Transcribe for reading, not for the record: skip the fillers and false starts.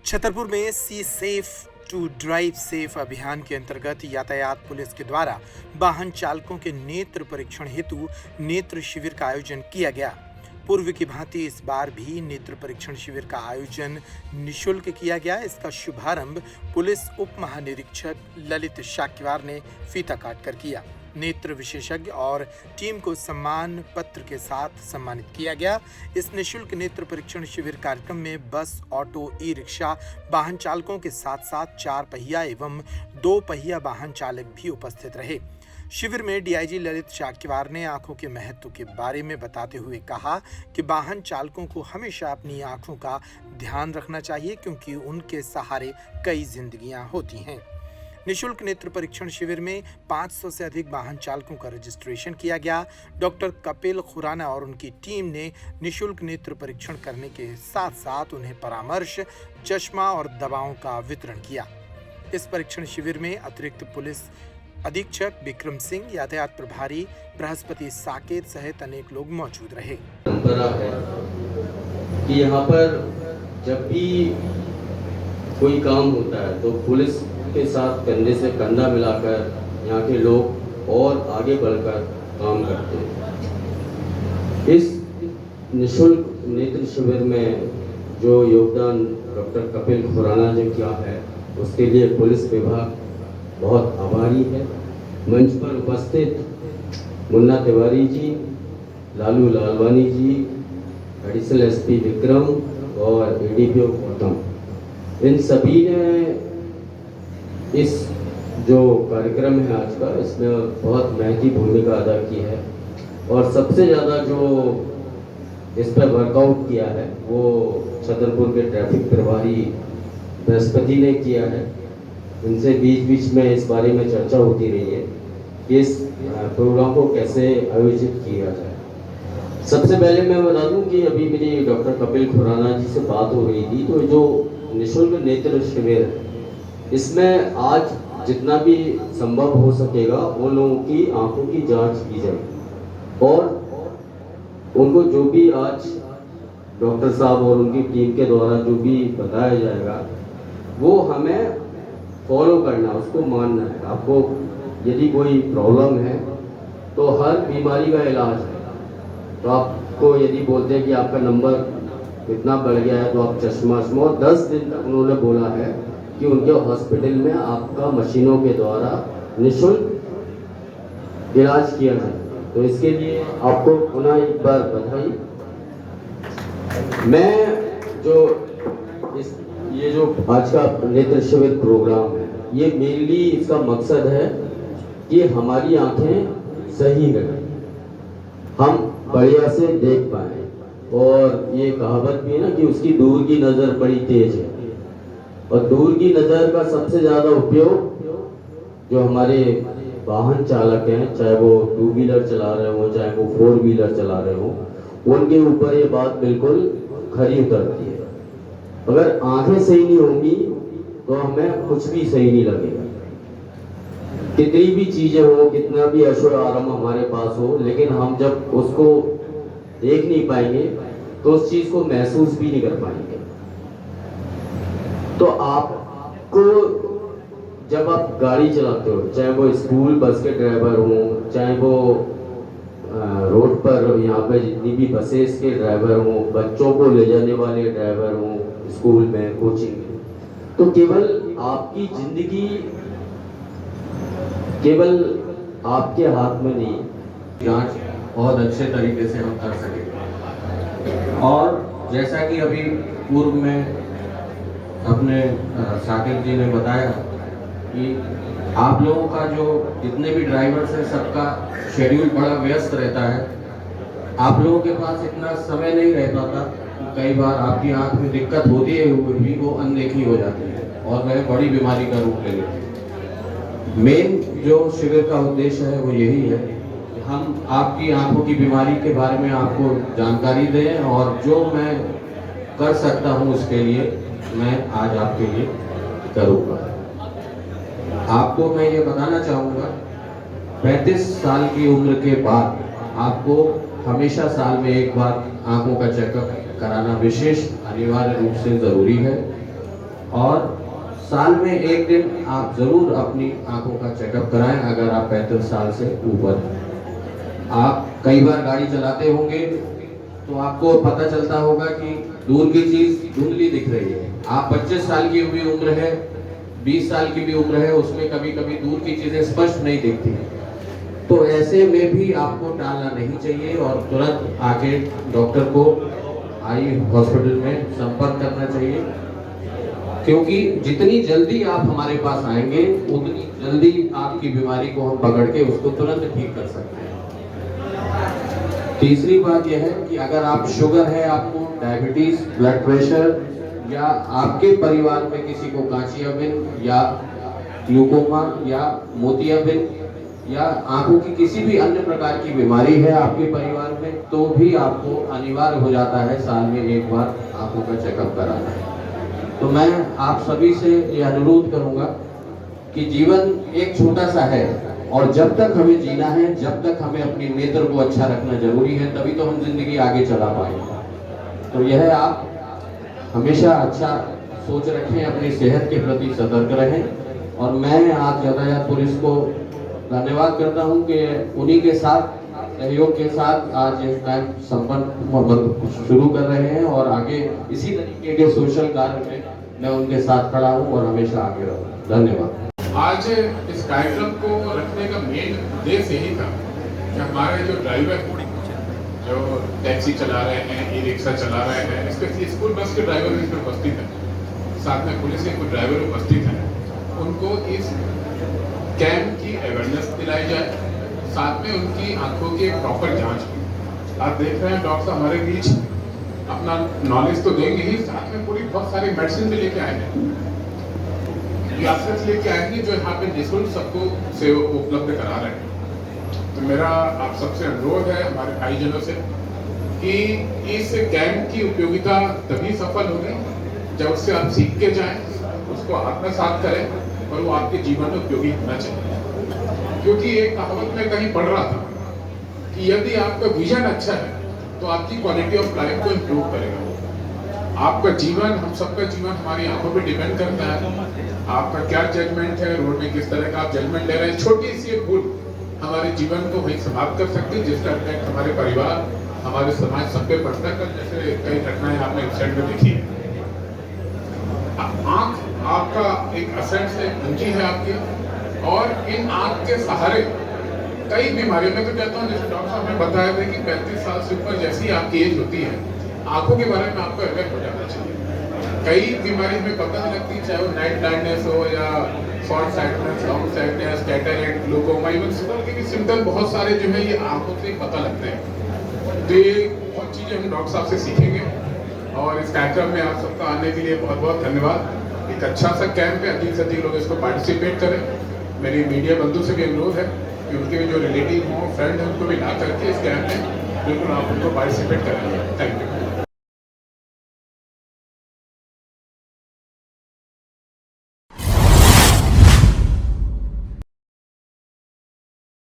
छतरपुर में सी safe to drive safe अभियान के अंतर्गत यातायात पुलिस के द्वारा वाहन चालकों के नेत्र परीक्षण हेतु नेत्र शिविर का आयोजन किया गया। पूर्व की भांति इस बार भी नेत्र परीक्षण शिविर का आयोजन निःशुल्क किया गया। इसका शुभारंभ पुलिस उप महानिरीक्षक ललित शाक्यवार ने फीता काट कर किया। नेत्र विशेषज्ञ और टीम को सम्मान पत्र के साथ सम्मानित किया गया। इस निःशुल्क नेत्र परीक्षण शिविर कार्यक्रम में बस, ऑटो, ई रिक्शा वाहन चालकों के साथ साथ 4 पहिया एवं 2 पहिया वाहन चालक भी उपस्थित रहे। शिविर में डीआईजी ललित शाक्यवार ने आंखों के महत्व के बारे में बताते हुए कहा कि वाहन चालकों को हमेशा अपनी आंखों का ध्यान रखना चाहिए, क्योंकि उनके सहारे कई जिंदगियां होती हैं। निःशुल्क नेत्र परीक्षण शिविर में 500 से अधिक वाहन चालकों का रजिस्ट्रेशन किया गया। डॉक्टर कपिल खुराना और उनकी टीम ने निःशुल्क नेत्र परीक्षण करने के साथ साथ उन्हें परामर्श, चश्मा और दवाओं का वितरण किया। इस परीक्षण शिविर में अतिरिक्त पुलिस अधीक्षक विक्रम सिंह, यातायात प्रभारी बृहस्पति साकेत सहित अनेक लोग मौजूद रहे। परंपरा है कि यहाँ पर जब भी कोई काम होता है तो पुलिस के साथ कंधे से कंधा मिलाकर यहाँ के लोग और आगे बढ़कर काम करते हैं। इस निःशुल्क नेत्र शिविर में जो योगदान डॉक्टर कपिल खुराना ने किया है, उसके लिए पुलिस विभाग बहुत आभारी है। मंच पर उपस्थित मुन्ना तिवारी जी, लालू लालवानी जी, एडिशनल एसपी विक्रम और एडीपीओ गौतम, इन सभी ने इस जो कार्यक्रम है आज का, इसमें बहुत महती भूमिका अदा की है। और सबसे ज़्यादा जो इस पर वर्कआउट किया है वो छतरपुर के ट्रैफिक प्रभारी बृहस्पति ने किया है। उनसे बीच बीच में इस बारे में चर्चा होती रही है कि इस प्रोग्राम को कैसे आयोजित किया जाए। सबसे पहले मैं बता दूं कि अभी मेरी डॉक्टर कपिल खुराना जी से बात हो रही थी, तो जो निःशुल्क नेत्र शिविर है, इसमें आज जितना भी संभव हो सकेगा उन लोगों की आंखों की जांच की जाए और उनको जो भी आज डॉक्टर साहब और उनकी टीम के द्वारा जो भी बताया जाएगा वो हमें फॉलो करना, उसको मानना है। आपको यदि कोई प्रॉब्लम है तो हर बीमारी का इलाज है। तो आपको यदि बोलते हैं कि आपका नंबर इतना बढ़ गया है तो आप चश्मा और 10 दिन तक उन्होंने बोला है कि उनके हॉस्पिटल में आपका मशीनों के द्वारा निःशुल्क इलाज किया जाए। तो इसके लिए आपको पुनः एक बार बधाई। मैं जो ये जो आज का नेत्र शिविर प्रोग्राम है, ये मेनली इसका मकसद है कि हमारी आंखें सही रहें, हम बढ़िया से देख पाएं। और ये कहावत भी है ना कि उसकी दूर की नज़र बड़ी तेज है, और दूर की नज़र का सबसे ज़्यादा उपयोग जो हमारे वाहन चालक हैं, चाहे वो 2 व्हीलर चला रहे हो, चाहे वो 4 व्हीलर चला रहे हो, उनके ऊपर ये बात बिल्कुल खरी उतरती है। अगर आंखें सही नहीं होंगी तो हमें कुछ भी सही नहीं लगेगा। कितनी भी चीज़ें हो, कितना भी ऐशो आराम हमारे पास हो, लेकिन हम जब उसको देख नहीं पाएंगे तो उस चीज़ को महसूस भी नहीं कर पाएंगे। तो आपको जब आप गाड़ी चलाते हो, चाहे वो स्कूल बस के ड्राइवर हों, चाहे वो रोड पर यहाँ पे जितनी भी बसेस के ड्राइवर हों, बच्चों को ले जाने वाले ड्राइवर हों स्कूल में, कोचिंग में, तो केवल आपकी जिंदगी केवल आपके हाथ में नहीं। जांच बहुत अच्छे तरीके से हम कर सकें। और जैसा कि अभी पूर्व में अपने साकिब जी ने बताया कि आप लोगों का जो जितने भी ड्राइवर्स हैं, सबका शेड्यूल बड़ा व्यस्त रहता है। आप लोगों के पास इतना समय नहीं रह पाता। कई बार आपकी आंख में दिक्कत होती है भी, वो अनदेखी हो जाती है और वह बड़ी बीमारी का रूप ले लेती है। मेन जो शिविर का उद्देश्य है वो यही है कि हम आपकी आंखों की बीमारी के बारे में आपको जानकारी दें, और जो मैं कर सकता हूँ उसके लिए मैं आज आपके लिए करूँगा। आपको मैं ये बताना चाहूँगा, 35 साल की उम्र के बाद आपको हमेशा साल में एक बार आंखों का चेकअप कराना विशेष अनिवार्य रूप से ज़रूरी है। और साल में एक दिन आप जरूर अपनी आंखों का चेकअप कराएं अगर आप 35 साल से ऊपर हैं। आप कई बार गाड़ी चलाते होंगे तो आपको पता चलता होगा कि दूर की चीज धुंधली दिख रही है। आप 25 साल की भी उम्र है, 20 साल की भी उम्र है, उसमें कभी कभी दूर की चीजें स्पष्ट नहीं दिखती। तो ऐसे में भी आपको टालना नहीं चाहिए और तुरंत आके डॉक्टर को आई हॉस्पिटल में संपर्क करना चाहिए, क्योंकि जितनी जल्दी आप हमारे पास आएंगे उतनी जल्दी आपकी बीमारी को हम पकड़ के उसको तुरंत ठीक कर सकते हैं। तीसरी बात यह है कि अगर आप शुगर है, आपको डायबिटीज, ब्लड प्रेशर या आपके परिवार में किसी को कांचियाबिन या ग्लूकोमा या मोतियाबिन या आंखों की किसी भी अन्य प्रकार की बीमारी है आपके परिवार में, तो भी आपको अनिवार्य हो जाता है साल में एक बार आंखों का चेकअप कराना। तो मैं आप सभी से ये अनुरोध करूंगा कि जीवन एक छोटा सा है और जब तक हमें जीना है, जब तक हमें अपनी नेत्र को अच्छा रखना जरूरी है, तभी तो हम जिंदगी आगे चला पाएंगे। तो यह आप हमेशा अच्छा सोच रखें, अपनी सेहत के प्रति सतर्क रहें। और मैं आज यातायात पुलिस को धन्यवाद करता हूं कि उन्हीं के साथ सहयोग के साथ आज ये कैंप संपन्न शुरू कर रहे हैं और आगे इसी तरीके के सोशल कार्य में मैं उनके साथ खड़ा हूं और हमेशा आगे रहूंगा। धन्यवाद। आज इस कार्यक्रम को रखने का मेन उद्देश्य यही था कि हमारे जो ड्राइवर जो टैक्सी चला रहे हैं, ई रिक्शा चला रहे हैं, स्पेशली स्कूल बस के ड्राइवर भी इसमें उपस्थित हैं, साथ में पुलिस के कुछ ड्राइवर उपस्थित हैं, उनको इस कैंप की अवेयरनेस दिलाई जाए, साथ में उनकी आंखों की एक प्रॉपर जांच की। आप देख रहे हैं डॉक्टर साहब हमारे बीच अपना नॉलेज तो देंगे ही, साथ में पूरी बहुत सारी मेडिसिन भी लेके आए हैं, ग्लासेस लेके आएंगे जो यहाँ पे निःशुल्क सबको से उपलब्ध करा रहे हैं। तो मेरा आप सबसे अनुरोध है हमारे भाईजनों से कि इस कैंप की उपयोगिता तभी सफल होगी जब उससे आप सीख के जाएं, उसको आत्मसात करें और वो आपके जीवन में उपयोगी होना चाहिए। क्योंकि एक कहावत में कहीं पढ़ रहा था कि यदि आपका विजन अच्छा है तो आपकी क्वालिटी ऑफ लाइफ को इम्प्रूव करेगा। आपका जीवन, हम सबका जीवन हमारी आंखों पे डिपेंड करता है। आपका क्या जजमेंट है, रोड में किस तरह का आप जजमेंट ले रहे हैं, छोटी सी एक भूल हमारे जीवन को वही समाप्त कर सकती है, जिसका इम्पैक्ट हमारे परिवार, हमारे समाज सब पे पड़ता है। जैसे कई घटनाएं आपने इंसिडेंट में देखी है। आंख आपका एक असेट है, पूंजी है आपकी, और इन आंख के सहारे कई बीमारियों में तो कहता हूँ, जैसे डॉक्टर साहब ने बताया था कि 35 साल से ऊपर जैसी आपकी एज होती है, आंखों के बारे में आपको अवेयर हो जाना चाहिए। कई बीमारी हमें पता नहीं लगती, चाहे वो नाइट ब्लाइंडनेस हो या short sightedness, long sightedness, cataract, glaucoma, even sugar के भी सिम्टम बहुत सारे जो है ये आंखों से पता लगते हैं। तो ये बहुत चीज़ें हम डॉक्टर साहब से सीखेंगे और इस कार्यक्रम में आप सबका आने के लिए बहुत बहुत धन्यवाद। एक अच्छा सा कैंप है, अधिक से अधिक लोग इसको पार्टिसिपेट करें। मेरी मीडिया बंधु से भी अनुरोध है कि उनके जो रिलेटिव हों, फ्रेंड हैं, उनको भी ला करके इस कैंप में बिल्कुल आप उनको पार्टिसिपेट करेंगे। Thank you.